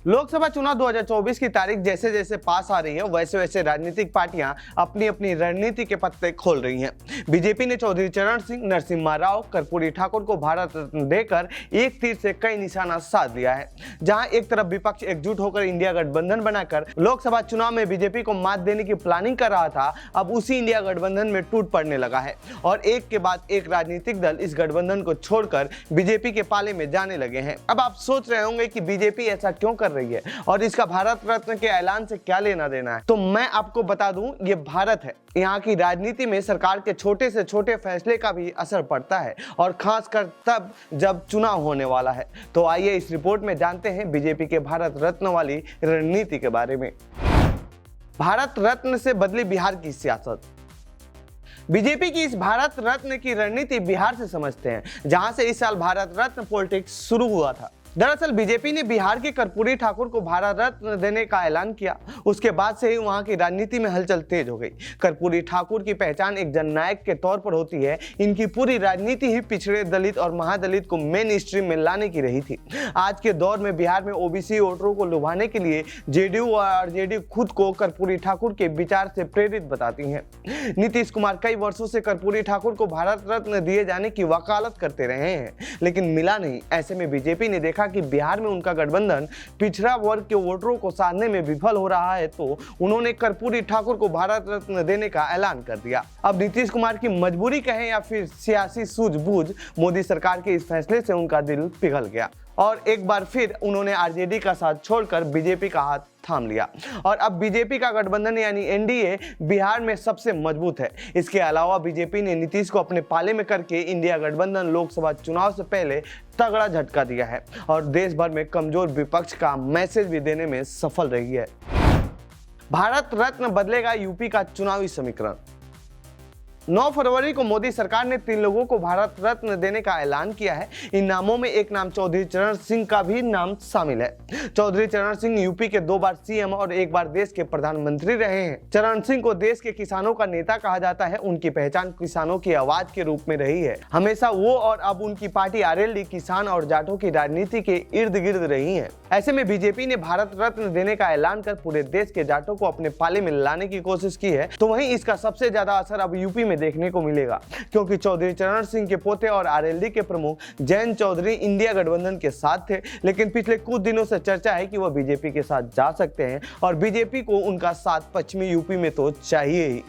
लोकसभा चुनाव 2024 की तारीख जैसे जैसे पास आ रही है वैसे वैसे राजनीतिक पार्टियां अपनी अपनी रणनीति के पत्ते खोल रही हैं। बीजेपी ने चौधरी चरण सिंह, नरसिम्हा राव, कर्पूरी ठाकुर को भारत रत्न देकर एक तीर से कई निशाना साध दिया है। जहां एक तरफ विपक्ष एकजुट होकर इंडिया गठबंधन बनाकर लोकसभा चुनाव में बीजेपी को मात देने की प्लानिंग कर रहा था, अब उसी इंडिया गठबंधन में टूट पड़ने लगा है और एक के बाद एक राजनीतिक दल इस गठबंधन को छोड़कर बीजेपी के पाले में जाने लगे हैं। अब आप सोच रहे होंगे कि बीजेपी ऐसा क्यों कर रही है और इसका भारत रत्न के ऐलान से क्या लेना देना है। तो मैं आपको बता दूं, ये भारत है, यहाँ की राजनीति में सरकार के छोटे से छोटे फैसले का भी असर पड़ता है और खासकर तब जब चुनाव होने वाला है। तो आइए इस रिपोर्ट में जानते हैं बीजेपी के भारत रत्न वाली रणनीति के बारे में। भारत रत्न से बदली बिहार की सियासत। बीजेपी की इस भारत रत्न की रणनीति बिहार से समझते हैं, जहां से इस साल भारत रत्न पॉलिटिक्स शुरू हुआ था। दरअसल बीजेपी ने बिहार के कर्पूरी ठाकुर को भारत रत्न देने का ऐलान किया। उसके बाद से ही वहां की राजनीति में हलचल तेज हो गई। कर्पूरी ठाकुर की पहचान एक जननायक के तौर पर होती है। इनकी पूरी राजनीति ही पिछड़े दलित और महादलित को मेन स्ट्रीम में लाने की रही थी। आज के दौर में बिहार में ओबीसी वोटरों को लुभाने के लिए जेडीयू और आरजेडी खुद को कर्पूरी ठाकुर के विचार से प्रेरित बताती हैं। नीतीश कुमार कई वर्षों से कर्पूरी ठाकुर को भारत रत्न दिए जाने की वकालत करते रहे हैं, लेकिन मिला नहीं। ऐसे में बीजेपी ने देखा कि बिहार में उनका गठबंधन पिछड़ा वर्ग के वोटरों को साधने में विफल हो रहा है, तो उन्होंने कर्पूरी ठाकुर को भारत रत्न देने का ऐलान कर दिया। अब नीतीश कुमार की मजबूरी कहें या फिर सियासी सूझबूझ, मोदी सरकार के इस फैसले से उनका दिल पिघल गया और एक बार फिर उन्होंने आरजेडी का साथ छोड़कर बीजेपी का हाथ थाम लिया और अब बीजेपी का गठबंधन यानी एनडीए बिहार में सबसे मजबूत है। इसके अलावा बीजेपी ने नीतीश को अपने पाले में करके इंडिया गठबंधन लोकसभा चुनाव से पहले तगड़ा झटका दिया है और देश भर में कमजोर विपक्ष का मैसेज भी देने में सफल रही है। भारत रत्न बदलेगा यूपी का चुनावी समीकरण। 9 फरवरी को मोदी सरकार ने 3 लोगों को भारत रत्न देने का ऐलान किया है। इन नामों में एक नाम चौधरी चरण सिंह का भी नाम शामिल है। चौधरी चरण सिंह यूपी के 2 बार सीएम और 1 बार देश के प्रधानमंत्री रहे हैं। चरण सिंह को देश के किसानों का नेता कहा जाता है। उनकी पहचान किसानों की आवाज के रूप में रही है। हमेशा वो और अब उनकी पार्टी आरएलडी किसान और जाटों की राजनीति के इर्द गिर्द रही है। ऐसे में बीजेपी ने भारत रत्न देने का ऐलान कर पूरे देश के जाटों को अपने पाले में लाने की कोशिश की है। तो वहीं इसका सबसे ज्यादा असर अब यूपी में देखने को मिलेगा, क्योंकि चौधरी चरण सिंह के पोते और आरएलडी के प्रमुख जयंत चौधरी इंडिया गठबंधन के साथ थे, लेकिन पिछले कुछ दिनों से चर्चा है कि वह बीजेपी के साथ जा सकते हैं और बीजेपी को उनका साथ पश्चिमी यूपी में तो चाहिए ही,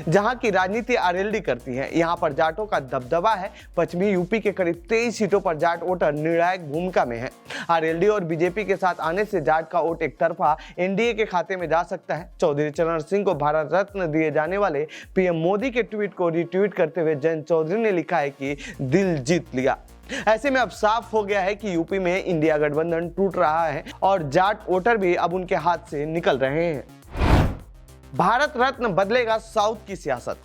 जहां की राजनीति आरएलडी करती है। यहां पर जाटों का दबदबा है। पश्चिमी यूपी के करीब 23 सीटों पर जाट वोटर निर्णायक भूमिका में है। आरएलडी और बीजेपी के साथ आने से जाट का वोट एक तरफा एनडीए के खाते में जा सकता है। चौधरी चरण सिंह को भारत रत्न दिए जाने वाले पीएम मोदी के ट्वीट को रिट्वीट करते हुए जयंत चौधरी ने लिखा है कि दिल जीत लिया। ऐसे में अब साफ हो गया है कि यूपी में इंडिया गठबंधन टूट रहा है और जाट वोटर भी अब उनके हाथ से निकल रहे हैं। भारत रत्न बदलेगा साउथ की सियासत।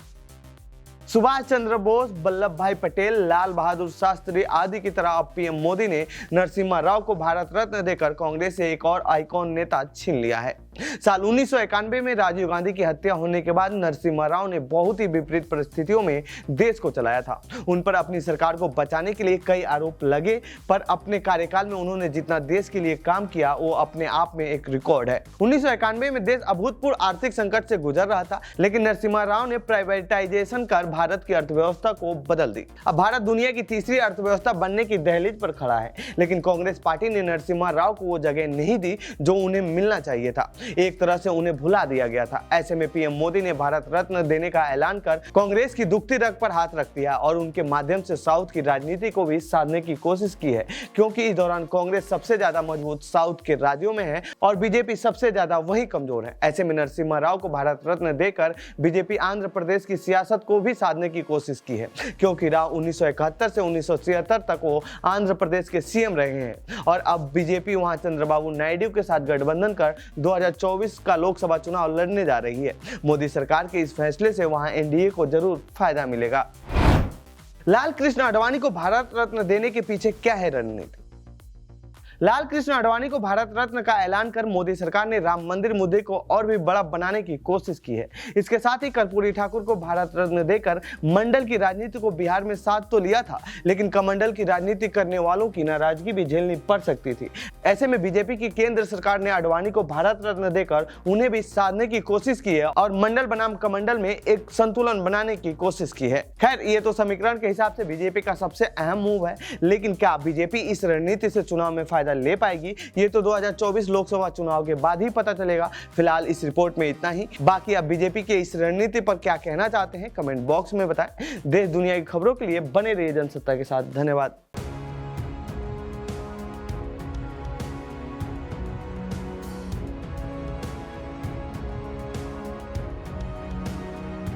सुभाष चंद्र बोस, वल्लभ भाई पटेल, लाल बहादुर शास्त्री आदि की तरह अब पीएम मोदी ने नरसिम्हा राव को भारत रत्न देकर कांग्रेस से एक और आइकॉन नेता छीन लिया है। साल 1991 में राजीव गांधी की हत्या होने के बाद नरसिम्हा राव ने बहुत ही विपरीत परिस्थितियों में देश को चलाया था। उन पर अपनी सरकार को बचाने के लिए कई आरोप लगे, पर अपने कार्यकाल में उन्होंने जितना देश के लिए काम किया वो अपने आप में एक रिकॉर्ड है। 1991 में देश अभूतपूर्व आर्थिक संकट से गुजर रहा था, लेकिन नरसिम्हा राव ने प्राइवेटाइजेशन कर भारत की अर्थव्यवस्था को बदल दी। अब भारत दुनिया की तीसरी अर्थव्यवस्था बनने की दहलीज पर खड़ा है, लेकिन कांग्रेस पार्टी ने नरसिम्हा राव को वो जगह नहीं दी जो उन्हें मिलना चाहिए था। एक तरह से उन्हें भुला दिया गया था। ऐसे में पीएम मोदी ने भारत रत्न देने का ऐलान कर कांग्रेस की दुखती रग पर हाथ रख दिया और उनके माध्यम से साउथ की राजनीति को भी साधने की कोशिश की है, क्योंकि इस दौरान कांग्रेस सबसे ज्यादा मजबूत साउथ के राज्यों में है और बीजेपी सबसे ज्यादा वही कमजोर है। ऐसे में नरसिम्हा राव को भारत रत्न देकर बीजेपी आंध्र प्रदेश की सियासत को भी साधने की कोशिश की है, क्योंकि राव 1971 से 1976 तक वो आंध्र प्रदेश के सीएम रहे हैं और अब बीजेपी वहां चंद्रबाबू नायडू के साथ गठबंधन कर 2024 का लोकसभा चुनाव लड़ने जा रही है। मोदी सरकार के इस फैसले से वहां एनडीए को जरूर फायदा मिलेगा। लाल कृष्ण आडवाणी को भारत रत्न देने के पीछे क्या है रणनीति? लाल कृष्ण आडवाणी को भारत रत्न का ऐलान कर मोदी सरकार ने राम मंदिर मुद्दे को और भी बड़ा बनाने की कोशिश की है। इसके साथ ही कर्पूरी ठाकुर को भारत रत्न देकर मंडल की राजनीति को बिहार में साथ तो लिया था, लेकिन कमंडल की राजनीति करने वालों की नाराजगी भी झेलनी पड़ सकती थी। ऐसे में बीजेपी की केंद्र सरकार ने आडवाणी को भारत रत्न देकर उन्हें भी साधने की कोशिश की है और मंडल बनाम कमंडल में एक संतुलन बनाने की कोशिश की है। खैर, ये तो समीकरण के हिसाब से बीजेपी का सबसे अहम मूव है, लेकिन क्या बीजेपी इस रणनीति से चुनाव में फायदा ले पाएगी, ये तो 2024 लोकसभा चुनाव के बाद ही पता चलेगा। फिलहाल इस रिपोर्ट में इतना ही। बाकी आप बीजेपी के इस रणनीति पर क्या कहना चाहते हैं कमेंट बॉक्स में बताएं। देश दुनिया की खबरों के लिए बने रहिए जनसत्ता के साथ। धन्यवाद।